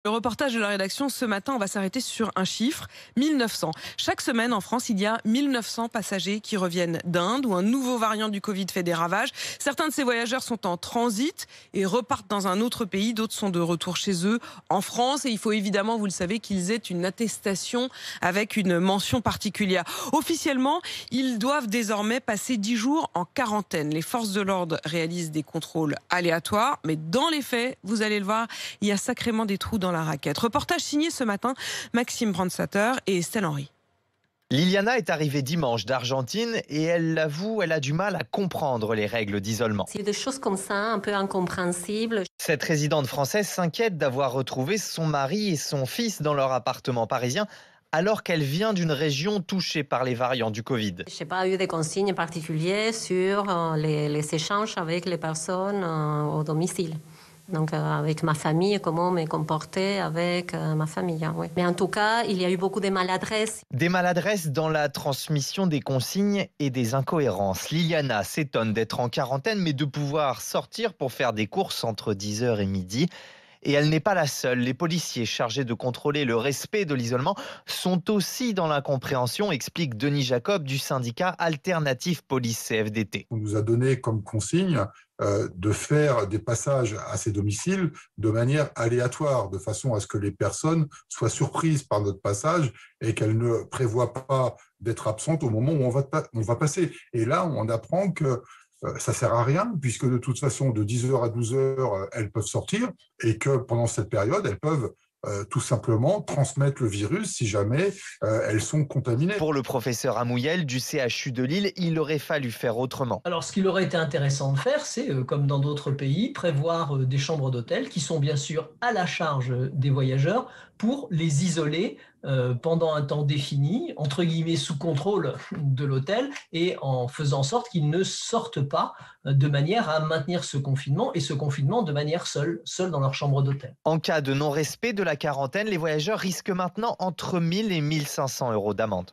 Le reportage de la rédaction ce matin, on va s'arrêter sur un chiffre, 1900. Chaque semaine en France, il y a 1900 passagers qui reviennent d'Inde où un nouveau variant du Covid fait des ravages. Certains de ces voyageurs sont en transit et repartent dans un autre pays. D'autres sont de retour chez eux en France. Et il faut évidemment, vous le savez, qu'ils aient une attestation avec une mention particulière. Officiellement, ils doivent désormais passer 10 jours en quarantaine. Les forces de l'ordre réalisent des contrôles aléatoires. Mais dans les faits, vous allez le voir, il y a sacrément des trous dans la raquette. Reportage signé ce matin, Maxime Brandstatter et Estelle Henry. Liliana est arrivée dimanche d'Argentine et elle l'avoue, elle a du mal à comprendre les règles d'isolement. C'est des choses comme ça, un peu incompréhensibles. Cette résidente française s'inquiète d'avoir retrouvé son mari et son fils dans leur appartement parisien alors qu'elle vient d'une région touchée par les variants du Covid. Je n'ai pas eu de consignes particulières sur les échanges avec les personnes au domicile. Donc avec ma famille, comment me comporter avec ma famille. Oui. Mais en tout cas, il y a eu beaucoup de maladresses. Des maladresses dans la transmission des consignes et des incohérences. Liliana s'étonne d'être en quarantaine, mais de pouvoir sortir pour faire des courses entre 10h et midi. Et elle n'est pas la seule. Les policiers chargés de contrôler le respect de l'isolement sont aussi dans l'incompréhension, explique Denis Jacob du syndicat Alternative Police CFDT. On nous a donné comme consigne de faire des passages à ces domiciles de manière aléatoire, de façon à ce que les personnes soient surprises par notre passage et qu'elles ne prévoient pas d'être absentes au moment où on va passer. Et là, on apprend que ça sert à rien, puisque de toute façon, de 10h à 12h, elles peuvent sortir et que pendant cette période, elles peuvent tout simplement transmettre le virus si jamais elles sont contaminées. Pour le professeur Amouyel du CHU de Lille, il aurait fallu faire autrement. Alors ce qu'il aurait été intéressant de faire, c'est, comme dans d'autres pays, prévoir des chambres d'hôtel qui sont bien sûr à la charge des voyageurs pour les isoler pendant un temps défini, entre guillemets sous contrôle de l'hôtel, et en faisant en sorte qu'ils ne sortent pas de manière à maintenir ce confinement, et ce confinement de manière seule dans leur chambre d'hôtel. En cas de non-respect de la quarantaine, les voyageurs risquent maintenant entre 1 000 et 1 500 € d'amende.